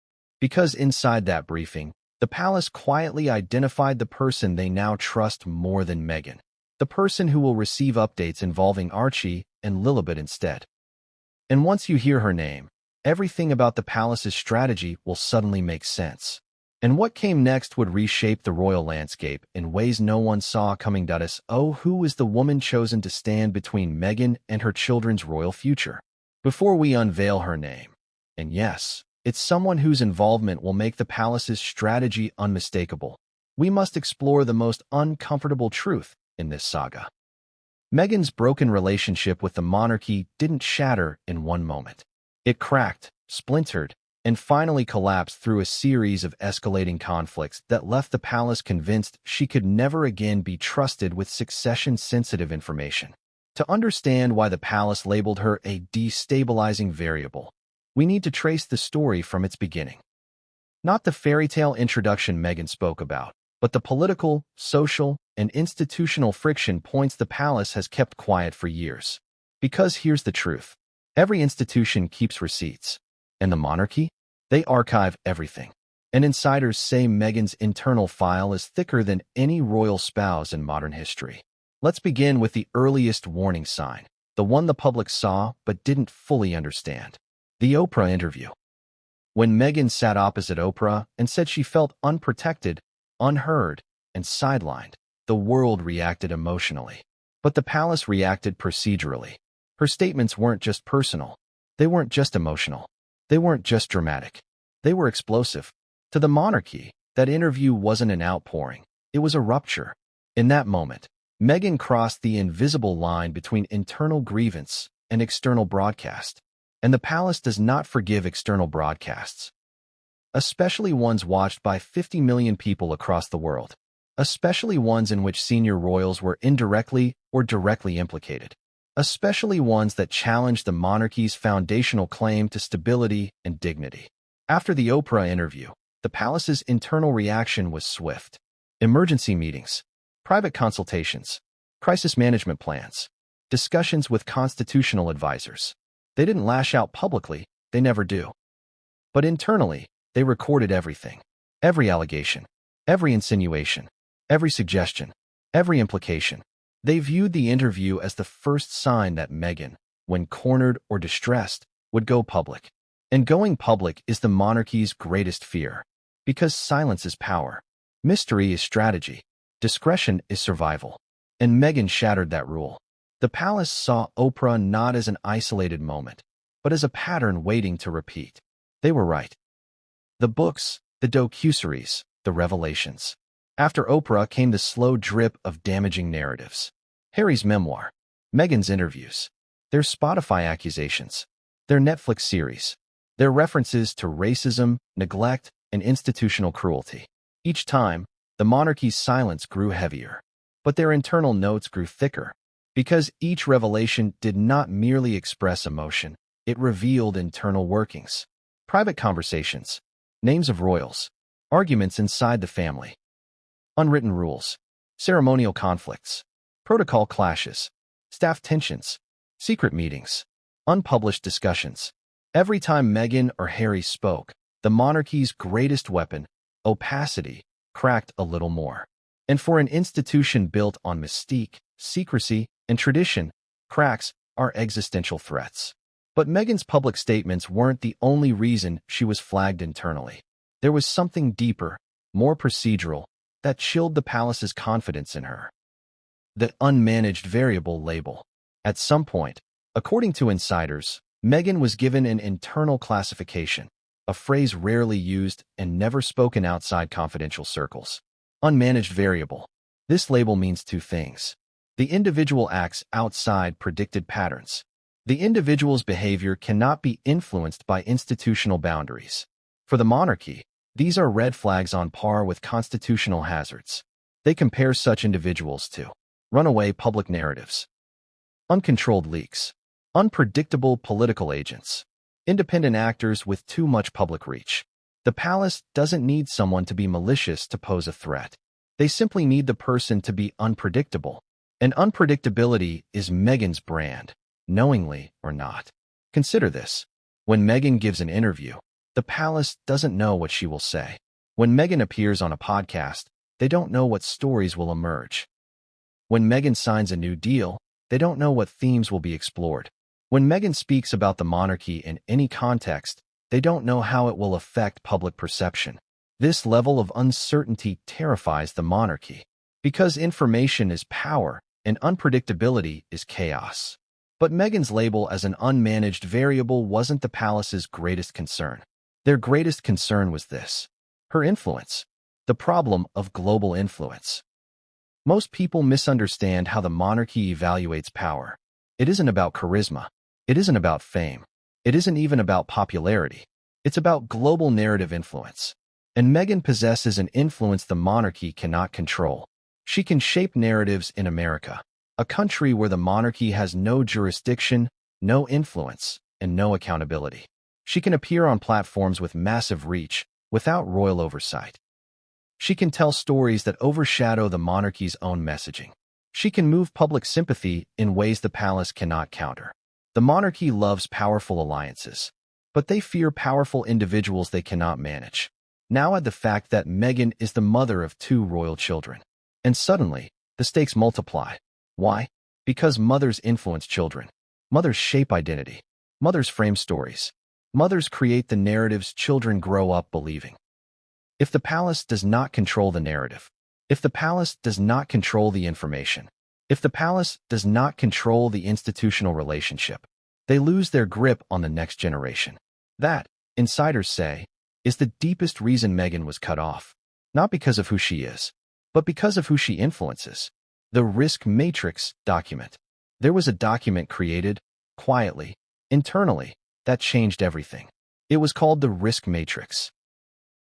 Because inside that briefing, the palace quietly identified the person they now trust more than Meghan. The person who will receive updates involving Archie and Lilibet instead. And once you hear her name, everything about the palace's strategy will suddenly make sense. And what came next would reshape the royal landscape in ways no one saw coming. Who is the woman chosen to stand between Meghan and her children's royal future? Before we unveil her name, and yes, it's someone whose involvement will make the palace's strategy unmistakable, we must explore the most uncomfortable truth in this saga. Meghan's broken relationship with the monarchy didn't shatter in one moment. It cracked, splintered, and finally collapsed through a series of escalating conflicts that left the palace convinced she could never again be trusted with succession-sensitive information. To understand why the palace labeled her a destabilizing variable, we need to trace the story from its beginning. Not the fairy tale introduction Meghan spoke about, but the political, social, and institutional friction points the palace has kept quiet for years. Because here's the truth. Every institution keeps receipts. And the monarchy? They archive everything. And insiders say Meghan's internal file is thicker than any royal spouse in modern history. Let's begin with the earliest warning sign, the one the public saw but didn't fully understand. The Oprah interview. When Meghan sat opposite Oprah and said she felt unprotected, unheard, and sidelined, the world reacted emotionally. But the palace reacted procedurally. Her statements weren't just personal. They weren't just emotional. They weren't just dramatic. They were explosive. To the monarchy, that interview wasn't an outpouring. It was a rupture. In that moment, Meghan crossed the invisible line between internal grievance and external broadcast. And the palace does not forgive external broadcasts, especially ones watched by 50 million people across the world, especially ones in which senior royals were indirectly or directly implicated, especially ones that challenged the monarchy's foundational claim to stability and dignity. After the Oprah interview, the palace's internal reaction was swift. Emergency meetings, private consultations, crisis management plans, discussions with constitutional advisors. They didn't lash out publicly, they never do. But internally, they recorded everything. Every allegation, every insinuation, every suggestion, every implication. They viewed the interview as the first sign that Meghan, when cornered or distressed, would go public. And going public is the monarchy's greatest fear. Because silence is power. Mystery is strategy. Discretion is survival. And Meghan shattered that rule. The palace saw Oprah not as an isolated moment, but as a pattern waiting to repeat. They were right. The books, the docuseries, the revelations. After Oprah came the slow drip of damaging narratives. Harry's memoir, Meghan's interviews, their Spotify accusations, their Netflix series, their references to racism, neglect, and institutional cruelty. Each time, the monarchy's silence grew heavier, but their internal notes grew thicker. Because each revelation did not merely express emotion, it revealed internal workings. Private conversations, names of royals, arguments inside the family, unwritten rules, ceremonial conflicts, protocol clashes, staff tensions, secret meetings, unpublished discussions. Every time Meghan or Harry spoke, the monarchy's greatest weapon, opacity, cracked a little more. And for an institution built on mystique, secrecy, and tradition, cracks are existential threats. But Meghan's public statements weren't the only reason she was flagged internally. There was something deeper, more procedural, that chilled the palace's confidence in her. The unmanaged variable label. At some point, according to insiders, Meghan was given an internal classification, a phrase rarely used and never spoken outside confidential circles. Unmanaged variable. This label means two things. The individual acts outside predicted patterns. The individual's behavior cannot be influenced by institutional boundaries. For the monarchy, these are red flags on par with constitutional hazards. They compare such individuals to runaway public narratives, uncontrolled leaks, unpredictable political agents, independent actors with too much public reach. The palace doesn't need someone to be malicious to pose a threat. They simply need the person to be unpredictable. And unpredictability is Meghan's brand, knowingly or not. Consider this. When Meghan gives an interview, the palace doesn't know what she will say. When Meghan appears on a podcast, they don't know what stories will emerge. When Meghan signs a new deal, they don't know what themes will be explored. When Meghan speaks about the monarchy in any context, they don't know how it will affect public perception. This level of uncertainty terrifies the monarchy, because information is power and unpredictability is chaos. But Meghan's label as an unmanaged variable wasn't the palace's greatest concern. Their greatest concern was this: her influence, the problem of global influence. Most people misunderstand how the monarchy evaluates power. It isn't about charisma. It isn't about fame. It isn't even about popularity. It's about global narrative influence. And Meghan possesses an influence the monarchy cannot control. She can shape narratives in America, a country where the monarchy has no jurisdiction, no influence, and no accountability. She can appear on platforms with massive reach without royal oversight. She can tell stories that overshadow the monarchy's own messaging. She can move public sympathy in ways the palace cannot counter. The monarchy loves powerful alliances, but they fear powerful individuals they cannot manage. Now add the fact that Meghan is the mother of 2 royal children. And suddenly, the stakes multiply. Why? Because mothers influence children. Mothers shape identity. Mothers frame stories. Mothers create the narratives children grow up believing. If the palace does not control the narrative, if the palace does not control the information, if the palace does not control the institutional relationship, they lose their grip on the next generation. That, insiders say, is the deepest reason Meghan was cut off. Not because of who she is, but because of who she influences. The Risk Matrix document. There was a document created, quietly, internally, that changed everything. It was called the Risk Matrix.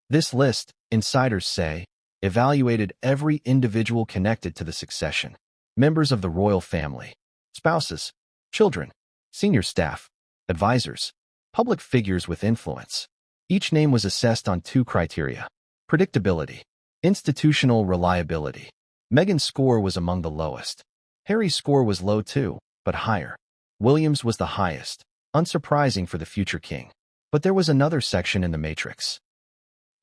This list, insiders say, evaluated every individual connected to the succession. Members of the royal family, spouses, children, senior staff, advisors, public figures with influence. Each name was assessed on 2 criteria: predictability, institutional reliability. Meghan's score was among the lowest. Harry's score was low too, but higher. William's was the highest, unsurprising for the future king. But there was another section in the matrix.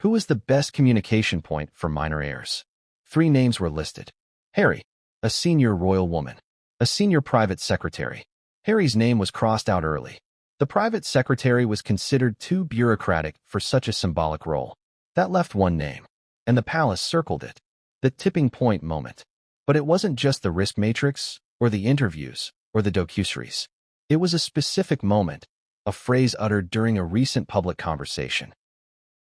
Who was the best communication point for minor heirs? 3 names were listed. Harry, a senior royal woman, a senior private secretary. Harry's name was crossed out early. The private secretary was considered too bureaucratic for such a symbolic role. That left 1 name, and the palace circled it. The tipping point moment. But it wasn't just the risk matrix, or the interviews, or the docuseries. It was a specific moment, a phrase uttered during a recent public conversation.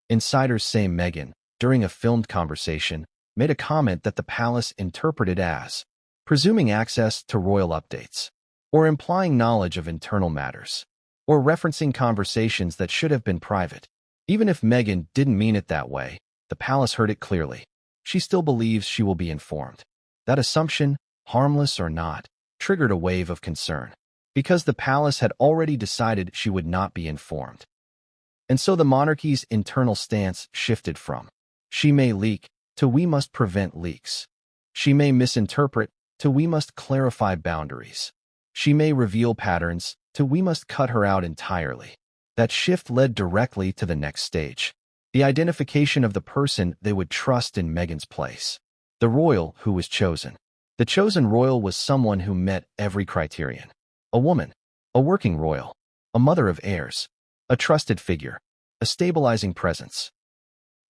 Insiders say Meghan, during a filmed conversation, made a comment that the palace interpreted as presuming access to royal updates, or implying knowledge of internal matters, or referencing conversations that should have been private. Even if Meghan didn't mean it that way, the palace heard it clearly. She still believes she will be informed. That assumption, harmless or not, triggered a wave of concern, because the palace had already decided she would not be informed. And so the monarchy's internal stance shifted from "she may leak" to "we must prevent leaks." She may misinterpret to "we must clarify boundaries." She may reveal patterns to "we must cut her out entirely." That shift led directly to the next stage, the identification of the person they would trust in Meghan's place. The royal who was chosen. The chosen royal was someone who met every criterion. A woman, a working royal, a mother of heirs, a trusted figure, a stabilizing presence,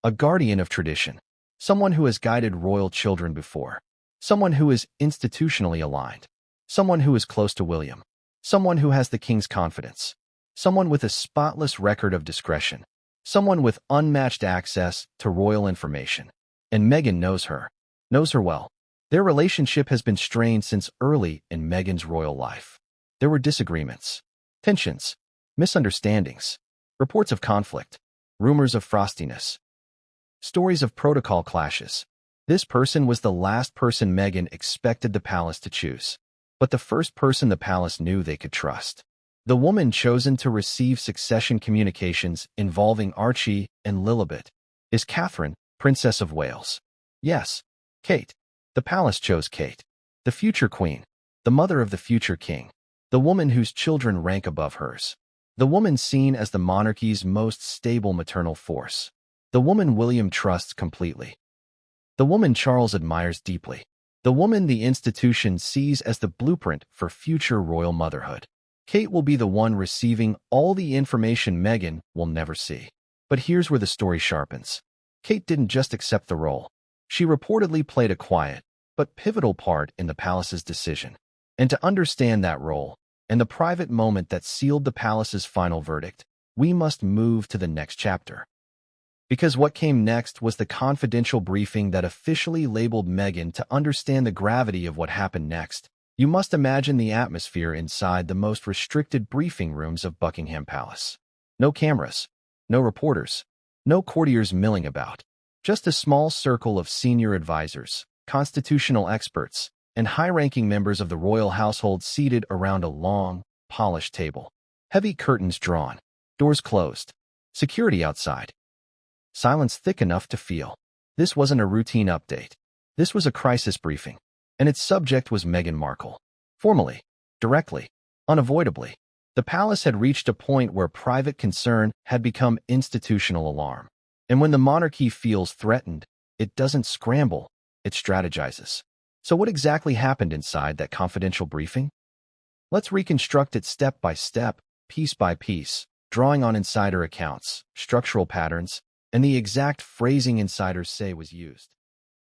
a guardian of tradition, someone who has guided royal children before, someone who is institutionally aligned, someone who is close to William, someone who has the king's confidence, someone with a spotless record of discretion, someone with unmatched access to royal information. And Meghan knows her well. Their relationship has been strained since early in Meghan's royal life. There were disagreements, tensions, misunderstandings, reports of conflict, rumors of frostiness, stories of protocol clashes. This person was the last person Meghan expected the palace to choose, but the first person the palace knew they could trust. The woman chosen to receive succession communications involving Archie and Lilibet is Catherine, Princess of Wales. Yes, Kate. The palace chose Kate, the future queen, the mother of the future king, the woman whose children rank above hers, the woman seen as the monarchy's most stable maternal force, the woman William trusts completely, the woman Charles admires deeply, the woman the institution sees as the blueprint for future royal motherhood. Kate will be the one receiving all the information Meghan will never see. But here's where the story sharpens. Kate didn't just accept the role. She reportedly played a quiet, but pivotal part in the palace's decision. And to understand that role, and the private moment that sealed the palace's final verdict, we must move to the next chapter. Because what came next was the confidential briefing that officially labeled Meghan. To understand the gravity of what happened next, you must imagine the atmosphere inside the most restricted briefing rooms of Buckingham Palace. No cameras, no reporters, no courtiers milling about. Just a small circle of senior advisors, constitutional experts, and high-ranking members of the royal household seated around a long, polished table. Heavy curtains drawn, doors closed, security outside. Silence thick enough to feel. This wasn't a routine update. This was a crisis briefing, and its subject was Meghan Markle. Formally, directly, unavoidably, the palace had reached a point where private concern had become institutional alarm. And when the monarchy feels threatened, it doesn't scramble, it strategizes. So what exactly happened inside that confidential briefing? Let's reconstruct it step by step, piece by piece, drawing on insider accounts, structural patterns, and the exact phrasing insiders say was used.